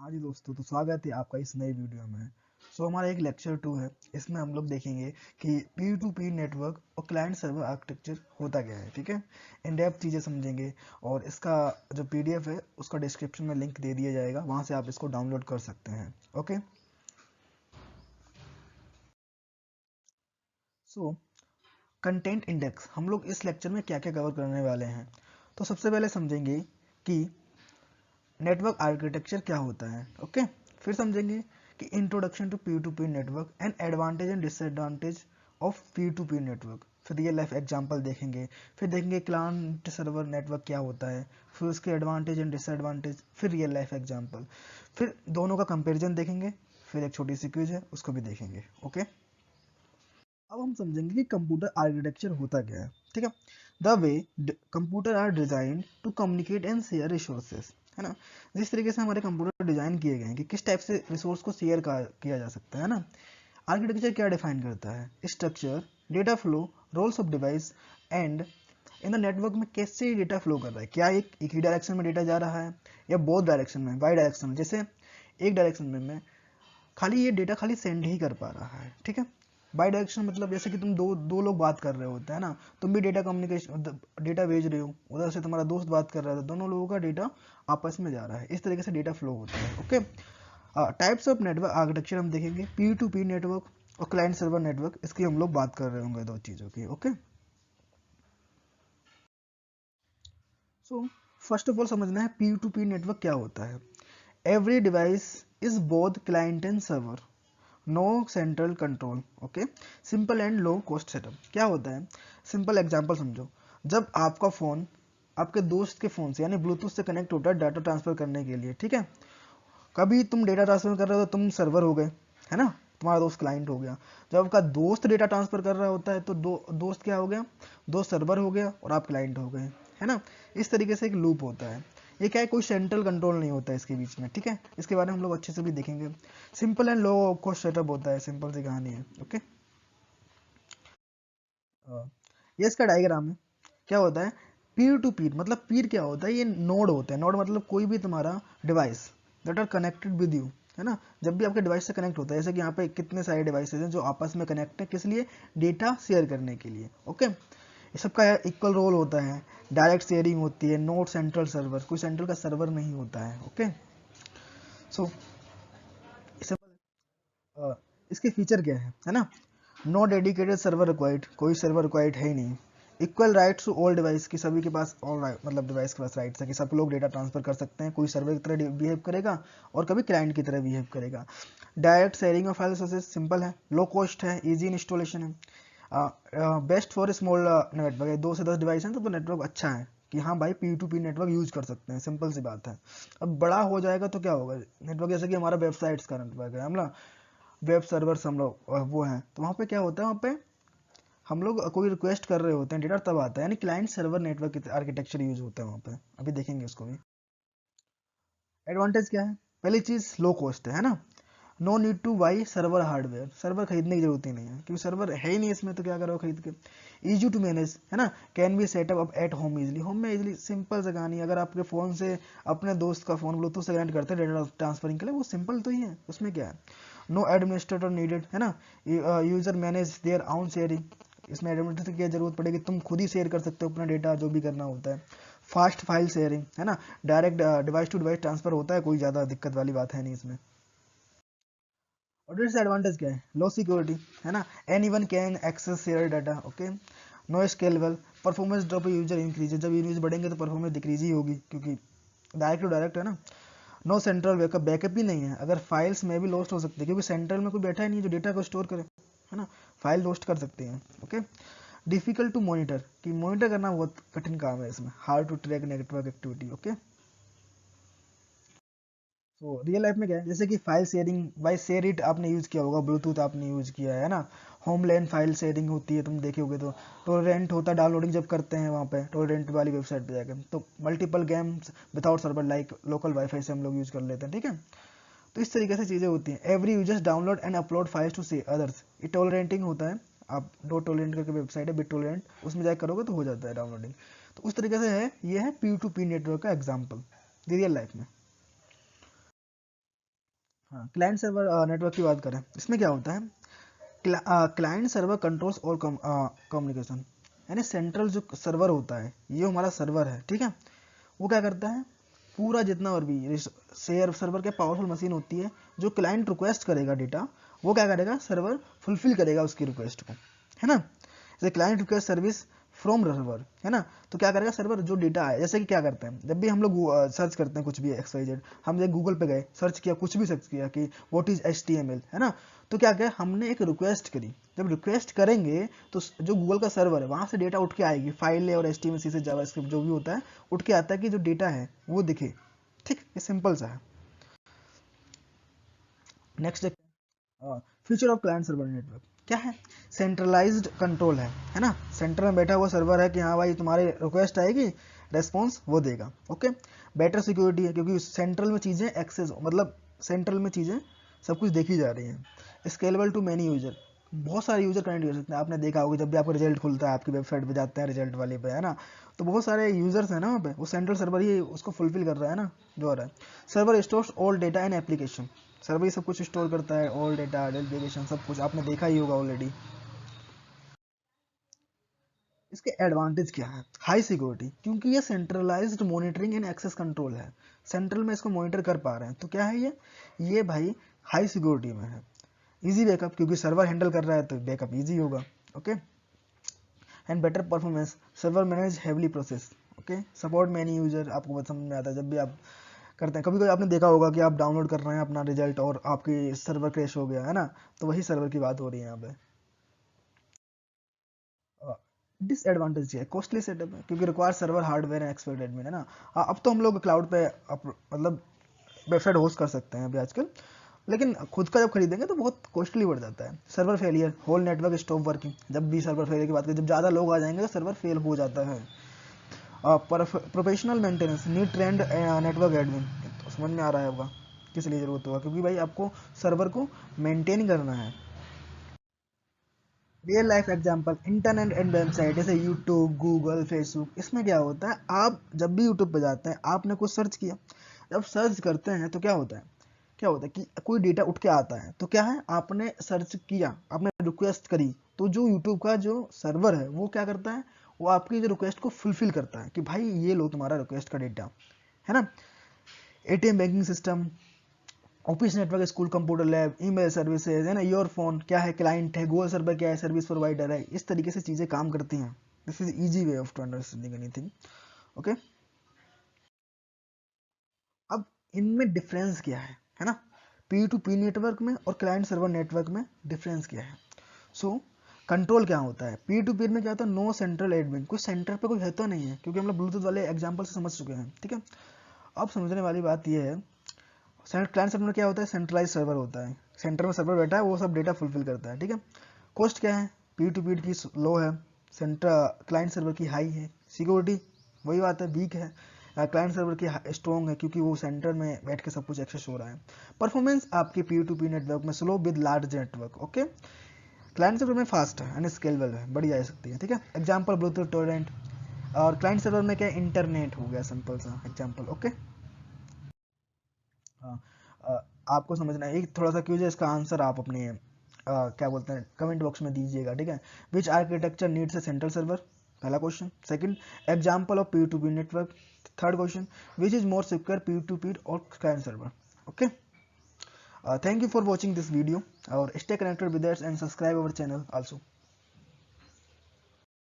हाँ जी दोस्तों, तो स्वागत है आपका इस नई वीडियो में। हमारा एक लेक्चर 2 है। इसमें हम लोग देखेंगे कि पी टू पी नेटवर्क और क्लाइंट सर्वर आर्किटेक्चर होता क्या है। ठीक है, इन डेप्थ चीज़ें समझेंगे और इसका जो पीडीएफ है उसका डिस्क्रिप्शन में लिंक दे दिया जाएगा, वहाँ से आप इसको डाउनलोड कर सकते हैं। ओके, सो कंटेंट इंडेक्स हम लोग इस लेक्चर में क्या क्या कवर करने वाले हैं। तो सबसे पहले समझेंगे कि नेटवर्क आर्किटेक्चर क्या होता है। ओके, फिर समझेंगे कि introduction to P network and advantage and disadvantage of P to P network. फिर रियल लाइफ एग्जांपल देखेंगे। फिर देखेंगे क्लाइंट सर्वर नेटवर्क क्या होता है, फिर उसके एडवांटेज एंड डिसएडवांटेज, फिर रियल लाइफ एग्जांपल, फिर दोनों का कंपैरिजन देखेंगे, फिर एक छोटी सी क्विज है उसको भी देखेंगे। ओके, अब हम समझेंगे कि कंप्यूटर आर्किटेक्चर होता क्या है। ठीक है, the way computer are design to communicate and share resources, है ना। जिस तरीके से हमारे कंप्यूटर डिजाइन किए गए हैं कि किस टाइप से रिसोर्स को शेयर किया जा सकता है ना। आर्किटेक्चर क्या डिफाइन करता है? Structure, data flow, roles of device and in the network में कैसे डेटा फ्लो कर रहा है। क्या एक ही डायरेक्शन में डेटा जा रहा है या बोथ डायरेक्शन में, बाई डायरेक्शन में। जैसे एक डायरेक्शन में मैं खाली ये डेटा खाली सेंड ही कर पा रहा है। ठीक है, बाई डायरेक्शन मतलब जैसे कि तुम दो दो लोग बात कर रहे होते हैं ना, तुम भी डेटा कम्युनिकेशन डेटा भेज रहे हो, उधर से तुम्हारा दोस्त बात कर रहा था, दोनों लोगों का डेटा आपस में जा रहा है। इस तरीके से डेटा फ्लो होता है। Okay, types of network architecture हम देखेंगे, पी टू पी नेटवर्क और क्लाइंट सर्वर नेटवर्क, इसकी हम लोग बात कर रहे होंगे दो चीज़ों की। Okay, so first of all समझना है पी टू पी नेटवर्क क्या होता है। Every device is both client and server, no central control. Okay, simple and low cost setup. क्या होता है, सिंपल एग्जांपल समझो। जब आपका फ़ोन आपके दोस्त के फ़ोन से यानी ब्लूटूथ से कनेक्ट होता है डाटा ट्रांसफ़र करने के लिए। ठीक है, कभी तुम डेटा ट्रांसफ़र कर रहे हो तो तुम सर्वर हो गए, है ना, तुम्हारा दोस्त क्लाइंट हो गया। जब आपका दोस्त डेटा ट्रांसफ़र कर रहा होता है तो दोस्त क्या हो गया, दोस्त सर्वर हो गया और आप क्लाइंट हो गए, है ना। इस तरीके से एक लूप होता है। ये क्या है, कोई सेंट्रल कंट्रोल नहीं होता है इसके बीच में। ठीक है, इसके बारे में हम लोग अच्छे से भी देखेंगे। Simple and low cost setup होता है, सिंपल सी कहानी है। ओके, ये इसका डायग्राम है। क्या होता है, पीर टू पीर मतलब पीर क्या होता है, ये नोड होता है। नोड मतलब कोई भी तुम्हारा device that are connected with you, है ना। जब भी आपके डिवाइस से कनेक्ट होता है, जैसे कि यहाँ पे कितने सारे डिवाइसेज हैं जो आपस में कनेक्ट है, किस लिए, डेटा शेयर करने के लिए। ओके, ये सबका इक्वल रोल होता है, डायरेक्ट शेयरिंग होती है, नोट सेंट्रल सर्वर, कोई सेंट्रल का सर्वर नहीं होता है। ओके, सो इसके फीचर क्या है ना। नो डेडिकेटेड सर्वर रिक्वायर्ड, कोई सर्वर रिक्वायर्ड है ही नहीं। Equal rights to all device, की सभी के पास ऑल राइट मतलब डिवाइस के पास राइट्स है कि सब लोग डेटा ट्रांसफर कर सकते हैं। कोई सर्वर की तरह बिहेव करेगा और कभी क्लाइंट की तरह बिहेव करेगा। Direct sharing of file sources simple है, लो कॉस्ट है, इजी इंस्टॉलेशन है, बेस्ट फॉर स्मॉल नेटवर्क। 2 से 10 डिवाइस हैं तो नेटवर्क अच्छा है कि हाँ भाई P to P network use कर सकते हैं, सिंपल सी बात है। अब बड़ा हो जाएगा तो क्या होगा, नेटवर्क जैसे कि हमारा वेबसाइट्स का नेटवर्क है, हम ना वेब सर्वर्स हम लोग वो हैं, तो वहाँ पे क्या होता है, वहाँ पे हम लोग कोई रिक्वेस्ट कर रहे होते हैं, डेटा तब आता है, यानी client server network architecture use होता है वहाँ पे। अभी देखेंगे उसको भी। एडवांटेज क्या है, पहली चीज लो कॉस्ट है ना। No need to buy server hardware, server खरीदने की जरूरत ही नहीं है क्योंकि सर्वर है ही नहीं इसमें, तो क्या करो खरीद के। इजी टू मैनेज, है ना, can be set up up at home easily, home में इजिली। सिंपल से कहानी, अगर आपके फ़ोन से अपने दोस्त का फ़ोन ब्लूटूथ से कनेक्ट करते हैं डेटा ट्रांसफरिंग के लिए, वो सिंपल तो ही है, उसमें क्या है। नो एडमिनिस्ट्रेटर नीडेड, है ना, user manage their own sharing, इसमें एडमिनिस्ट्रेटर की जरूरत पड़ेगी, तुम खुद ही शेयर कर सकते हो अपना डेटा जो भी करना होता है। फास्ट फाइल शेयरिंग, है ना, direct device to device transfer होता है, कोई ज़्यादा दिक्कत वाली बात है नहीं इसमें। और डिसएडवांटेज क्या है, लो सिक्योरिटी, है ना, any one can access share data. Okay, no scalable, performance drop user increase, जब यूज बढ़ेंगे तो परफॉर्मेंस डिक्रीज ही होगी क्योंकि डायरेक्ट टू डायरेक्ट है ना। नो सेंट्रल बैकअप, बैकअप ही नहीं है, अगर फाइल्स में भी लॉस्ट हो सकती है क्योंकि सेंट्रल में कोई बैठा ही नहीं है जो डेटा को स्टोर करे, है ना, फाइल लॉस्ट कर सकते हैं। ओके, डिफिकल्ट टू मॉनिटर, कि मॉनिटर करना बहुत कठिन काम है इसमें, hard to track network activity. Okay, तो रियल लाइफ में क्या है, जैसे कि file sharing by share it आपने यूज़ किया होगा, ब्लूटूथ आपने यूज़ किया है ना। होमलैंड फाइल शेयरिंग होती है, तुम देखे होगे तो। टोरेंट होता है, डाउनलोडिंग जब करते हैं वहाँ पे टोरेंट वाली वेबसाइट पे जाकर, तो multiple games without server like local wifi से हम लोग यूज़ कर लेते हैं। ठीक है, तो इस तरीके से चीज़ें होती हैं। Every users download and upload files to see others, ये टॉलरेंटिंग होता है। आप डो टॉलरेंट करके वेबसाइट है, बिट टॉलरेंट, उसमें जाकर करोगे तो हो जाता है डाउनलोडिंग। तो उस तरीके से है, ये है पी टू पी नेटवर्क का एग्जाम्पल रियल लाइफ में। हाँ, क्लाइंट सर्वर नेटवर्क की बात करें, इसमें क्या होता है, क्लाइंट सर्वर कंट्रोल्स और कम्युनिकेशन, यानी सेंट्रल जो सर्वर होता है, ये हमारा सर्वर है, ठीक है, वो क्या करता है, पूरा जितना और भी शेयर सर्वर के पावरफुल मशीन होती है, जो क्लाइंट रिक्वेस्ट करेगा डेटा, वो क्या करेगा, सर्वर फुलफिल करेगा उसकी रिक्वेस्ट को, है ना, जैसे client request service from server, है ना, तो क्या करेगा सर्वर, जो डेटा है, जैसे कि क्या करते हैं, जब भी हम लोग सर्च करते हैं कुछ भी XYZ, हम जब गूगल पे गए, सर्च किया, कुछ भी सर्च किया कि व्हाट इज HTML, है ना, तो क्या किया हमने, एक रिक्वेस्ट करी, जब रिक्वेस्ट करेंगे तो जो गूगल का सर्वर है वहां से डेटा उठ के आएगी, फाइल और HTML से जावास्क्रिप्ट जो भी होता है उठ के आता है कि जो डेटा है वो दिखे, ठीक, ये सिंपल सा है। Next future of client server network क्या है, सेंट्रलाइज्ड कंट्रोल है ना, सेंटर में बैठा हुआ सर्वर है कि हाँ भाई तुम्हारी रिक्वेस्ट आएगी, रेस्पॉन्स वो देगा, ओके, बेटर सिक्योरिटी है क्योंकि सेंट्रल में चीज़ें एक्सेस, मतलब सेंट्रल में चीज़ें सब कुछ देखी जा रही हैं, स्केलेबल टू मैनी यूजर, बहुत सारे यूजर कनेक्ट कर सकते हैं, आपने देखा होगा जब भी आपका रिजल्ट खुलता है, आपकी वेबसाइट पे जाते हैं रिजल्ट वाले पे, है ना, तो बहुत सारे यूजर्स हैं ना वहाँ पे, वो सेंट्रल सर्वर ही उसको फुलफिल कर रहा है ना, जो हो रहा है, सर्वर स्टोर्स ऑल डेटा इन एप्लीकेशन, सर्वर सब कुछ स्टोर करता है, ऑल डेटा, एप्लीकेशन, सब कुछ आपने देखा ही होगा ऑलरेडी। इसके एडवांटेज क्या है, हाई सिक्योरिटी, क्योंकि ये centralised monitoring and access control है, सेंट्रल में इसको मॉनिटर कर पा रहे हैं, तो क्या है ये भाई हाई सिक्योरिटी में है, इजी बैकअप, क्योंकि सर्वर हैंडल कर रहा है तो बैकअप इजी होगा, okay, and better performance, server manage heavily process, okay, support many user, आपको बहुत समझ में आता है जब भी आप करते हैं, कभी कभी आपने देखा होगा कि आप डाउनलोड कर रहे हैं अपना रिजल्ट और आपकी सर्वर क्रैश हो गया, है ना, तो वही सर्वर की बात हो रही है यहाँ पे। डिसएडवांटेज क्या है, कॉस्टली सेटअप है क्योंकि require server hardware and expert admin, है ना, अब तो हम लोग क्लाउड पे मतलब वेबसाइट होस्ट कर सकते हैं अभी आजकल, लेकिन खुद का जब खरीदेंगे तो बहुत कॉस्टली बढ़ जाता है, server failure, whole network stop working, जब भी सर्वर फेलियर की बात करें, जब ज़्यादा लोग आ जाएंगे तो सर्वर फेल हो जाता है, professional maintenance, need trend network admin, तो समझ में आ रहा है होगा किस लिए ज़रूरत होगा, क्योंकि भाई आपको सर्वर को मेंटेन करना है। Real life example, internet and website जैसे यूट्यूब, गूगल, फेसबुक, इसमें क्या होता है, आप जब भी यूट्यूब पे जाते हैं आपने कुछ सर्च किया, जब सर्च करते हैं तो क्या होता है कि कोई डेटा उठ के आता है, तो क्या है, आपने सर्च किया, आपने रिक्वेस्ट करी, तो जो यूट्यूब का जो सर्वर है वो क्या करता है, वो आपकी जो रिक्वेस्ट को फुलफिल करता है कि भाई ये लो तुम्हारा रिक्वेस्ट का डेटा, है ना, ATM banking system, office network, school computer lab, email services, है ना, योर फोन क्या है, क्लाइंट है, गूगल सर्वर क्या है, सर्विस प्रोवाइडर है, इस तरीके से चीज़ें काम करती हैं, this is easy way of to understanding anything, okay. अब इनमें डिफरेंस क्या है ना, P2P नेटवर्क में और क्लाइंट सर्वर नेटवर्क में डिफरेंस क्या है, सो कंट्रोल क्या होता है, P2P में क्या होता है, नो सेंट्रल एडमिन, कोई सेंटर पे कोई रहता नहीं है, क्योंकि हम लोग ब्लूटूथ वाले एग्जाम्पल से समझ चुके हैं, ठीक है, अब समझने वाली बात यह है, क्लाइंट सर्वर में क्या होता है, सेंट्रलाइज सर्वर होता है, सेंटर में सर्वर बैठा है, वो सब डेटा फुलफिल करता है, ठीक है, कॉस्ट क्या है, P2P की लो है, सेंटर क्लाइंट सर्वर की हाई है, सिक्योरिटी वही बात है वीक है, क्लाइंट सर्वर की स्ट्रॉन्ग है क्योंकि वो सेंटर में बैठ के सब कुछ एक्सेस हो रहा है, परफॉर्मेंस आपकी P2P नेटवर्क में slow with large network, okay, client server में फास्ट है एंड स्केलेबल है, बढ़ी जा सकती है, ठीक है, एग्जाम्पल ब्लूटूथ टोरेंट, और क्लाइंट सर्वर में क्या इंटरनेट हो गया, सिंपल सा एग्जाम्पल, ओके। हाँ, आपको समझना है, एक थोड़ा सा क्यूज है, इसका आंसर आप अपने क्या बोलते हैं कमेंट बॉक्स में दीजिएगा, ठीक है, which architecture needs a central server, पहला question, second example of P2P network, third question which is more secure P2P और client server, okay, thank you for watching this video और stay connected with us and subscribe our channel also.